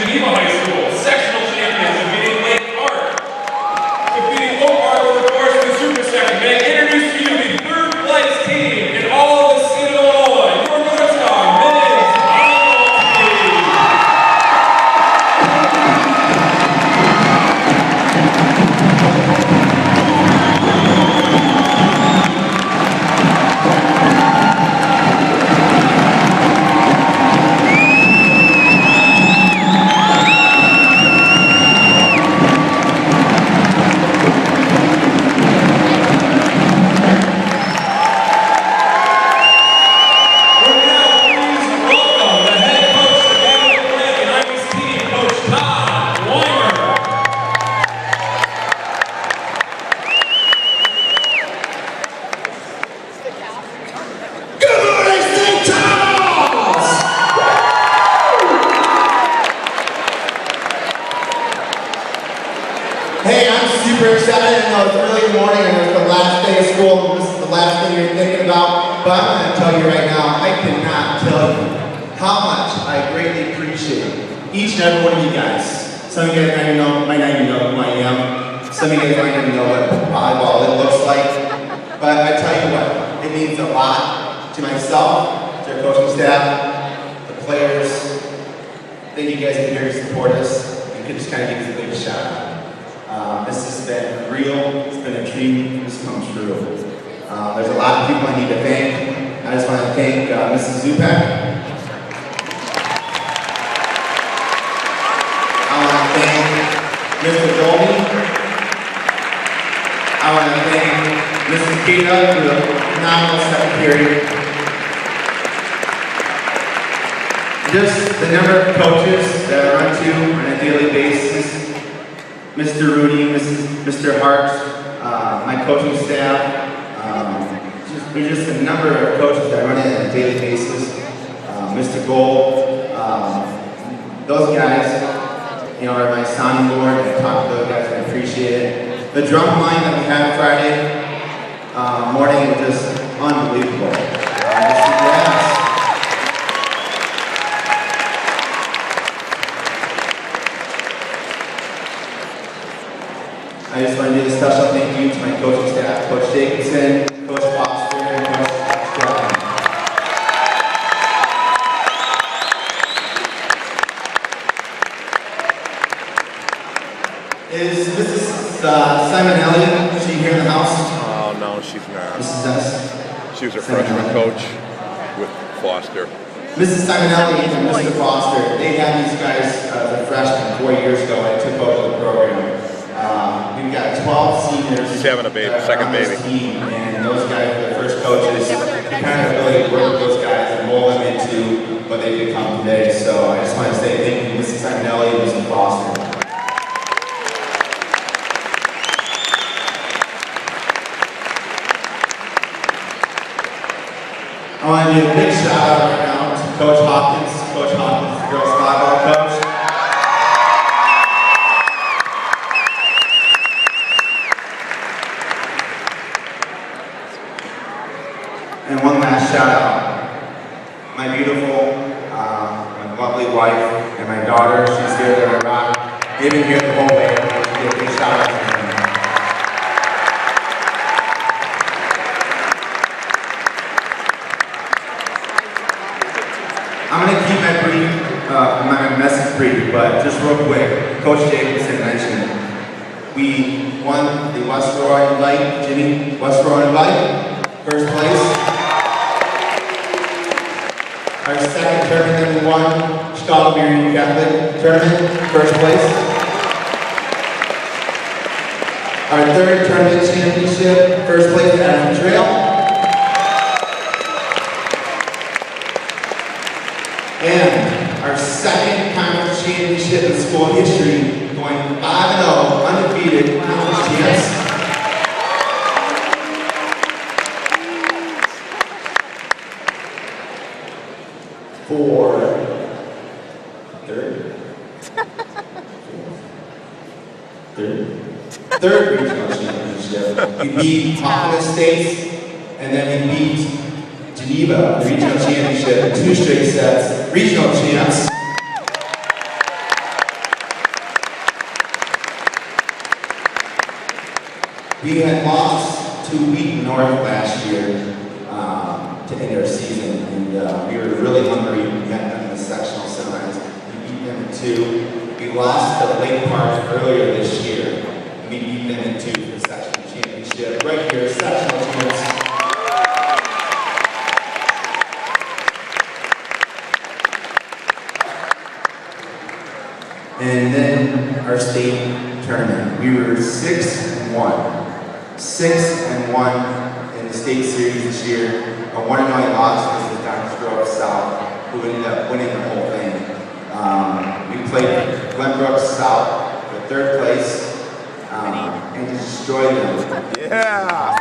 Geneva High School, sectional champions defeating Lake Park. Defeating Oak Park over the course of the super section. May I introduce to you the third place team in all of the state of Illinois, your North Star men's volleyball team. Hey, I'm super excited. I know it's early in the morning and it's the last day of school and this is the last thing you're thinking about, but I'm going to tell you right now, I cannot tell you how much I greatly appreciate each and every one of you guys. Some of you guys might not even know who I am. Some of you guys might even know what volleyball it looks like. But I tell you what, it means a lot to myself, to our coaching staff, the players. Thank you guys for here to support us and could just kind of give us a big shout out. This has been real, it's been a dream, this comes true. There's a lot of people I need to thank. I just want to thank Mrs. Zupek. I want to thank Mr. Dolby. I want to thank Mrs. Kata for the phenomenal second period. Just the number of coaches that I run to on a daily basis. Mr. Rudy, Mr. Hart, my coaching staff. There's just a number of coaches that I run into on a daily basis. Mr. Gold, those guys, you know, are my sounding board. I talk to those guys, I appreciate it. The drum line that we had Friday morning was just unbelievable. I just want to do a special thank you to my coaching staff, Coach Jacobson, Coach Foster, and Coach Stroud. Is Mrs. Simonelli, is she here in the house? Oh, no, she's not. Mrs. S. She was a freshman coach with Foster. Mrs. Simonelli and Mr. Foster, they had these guys as a freshman 4 years ago. I took over the program. We've got 12 seniors. She's having a baby, second baby. Team, and those guys are the first coaches. We kind of really work with those guys and mold them into what they become today. So I just want to say thank you to Mrs. Simonelli and Mr. Foster. I want to do a big shout out right now to Coach Hopkins. Coach Hopkins, the girls volleyball coach. And one last shout out, my beautiful, my lovely wife, and my daughter. She's here in Iraq. They've been here the whole way. Give a big shout out to them. I'm going to keep my message brief, but just real quick, Coach Jacobson mentioned we won the West Roy Invite, Jimmy West Roy Invite, first place. Our second tournament that we won, Chicago Marian Catholic tournament, first place. Our third tournament championship, first place at Adams Trail. And our second conference championship in school history, going 5-0, undefeated, conference champs. For third regional championship. We beat Hoffman States, and then we beat Geneva, the regional championship, in 2 straight sets, regional champs. We had lost to Wheaton North last year to end our season, and we were really hungry. We got them in the sectional semis. We beat them in 2. We lost to Lake Park earlier this year. We beat them in 2 for the sectional championship. Right here, sectional champions. And then our state tournament, we were 6-1. 6-1 in the state series this year. A 1-0 loss versus Dr. Grove South, who ended up winning the whole thing. We played Glenbrook South for 3rd place and destroyed them. Yeah!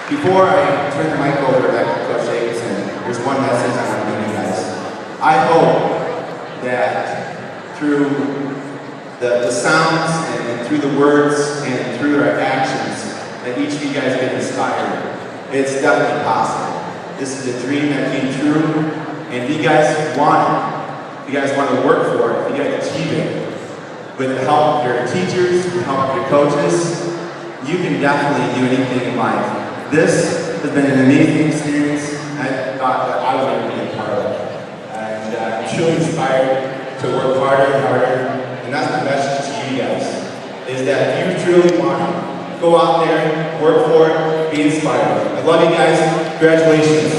Before I turn the mic over back to Coach Jacobson, there's one message I want to give you guys. I hope that through the sounds and through the words and through our actions, that each of you guys get inspired. It's definitely possible. This is a dream that came true, and if you guys want it, if you guys want to work for it, if you guys achieve it, with the help of your teachers, with the help of your coaches, you can definitely do anything in life. This has been an amazing experience. I thought that I was going to be a part of it. And I'm truly inspired to work harder and harder. And that's the message to you guys, is that if you truly want it, go out there, work for it, be inspired. I love you guys. Congratulations.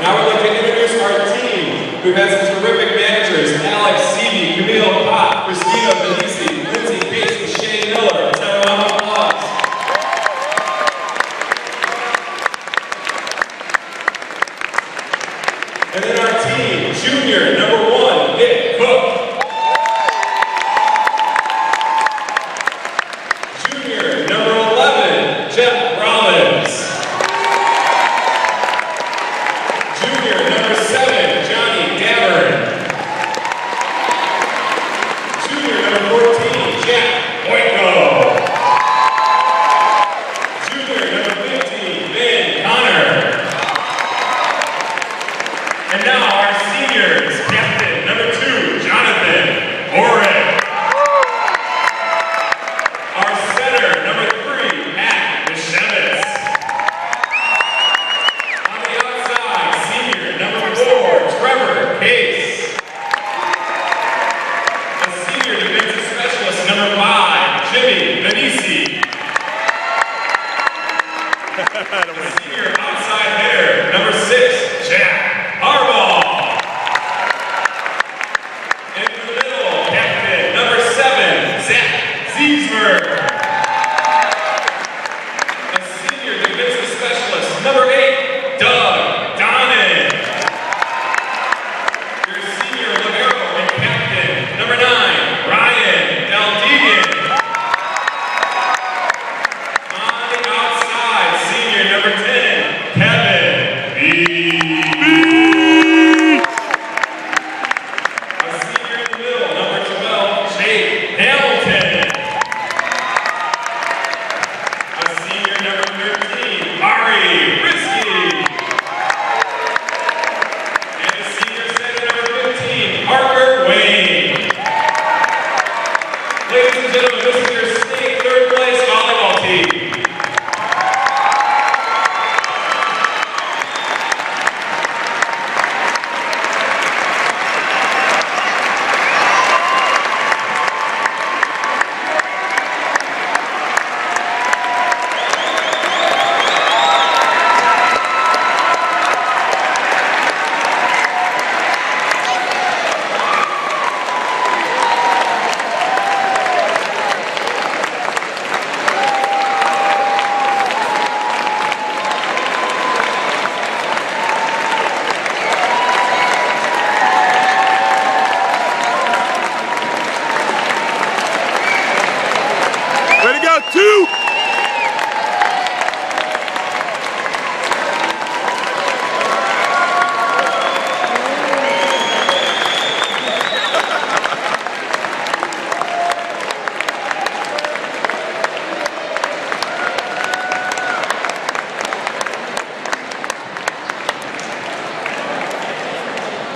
Now we'd like to introduce our team, who has some terrific managers: Alex Seavey, Camille Pott, Christina Benisi, Lindsay Bates, and Shane Miller. Let's have a round of applause. And then our team, junior, number 1, Nick Cook. Junior, number 11, Jeff Rollins. Junior, number 7, Johnny Davern. Junior, number 14, Jack Boyko. Junior, number 15, Ben Connor. And now our seniors, captain number 2, Jonathan Orrick. Our center, number 3, Matt Mishevitz. On the outside, senior number 4, Trevor Case. The senior defensive specialist, number 5, Jimmy Benisi. The senior outside hitter, number 6, Jack Harbaugh.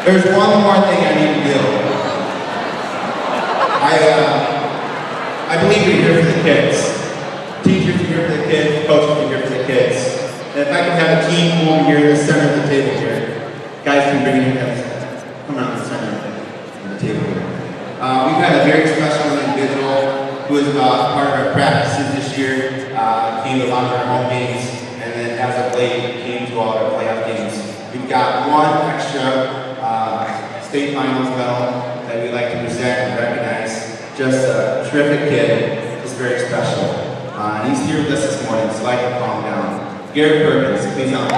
There's one more thing I need to do. I believe we're here for the kids. Teachers are here for the kids, coaches are here for the kids. And if I can have a team over here in the center of the table here, guys can bring in heads. Come around the center of the table here. We've had a very special individual who is part of our practices this year, came to a lot of our home games, and then as of late came to all our playoff games. We've got one extra state finals medal that we'd like to present and recognize. Just a terrific kid, just very special. And he's here with us this morning, so I can calm down. Garrett Perkins, please help me.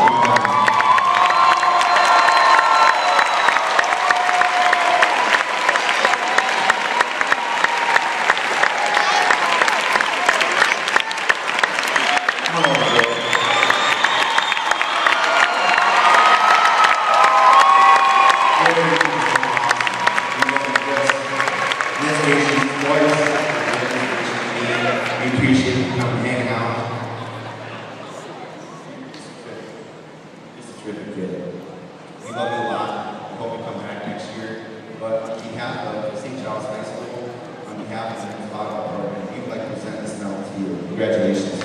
We appreciate you coming hanging out. Just a terrific kid. We love you a lot. We hope you come back next year. But on behalf of St. Charles High School, on behalf of the volleyball program, we'd like to present this medal to you. Congratulations.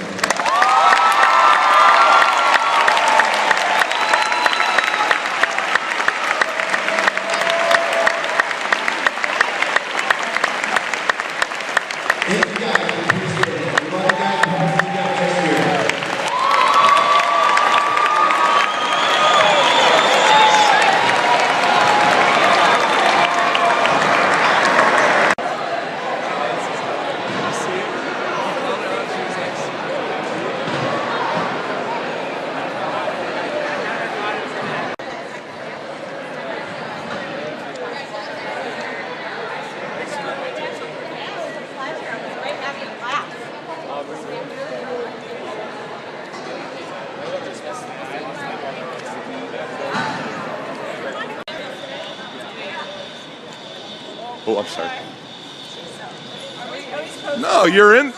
Thank you guys. We appreciate it. We love you guys. We hope to see you guys next year. Oh, I'm sorry. No, you're in.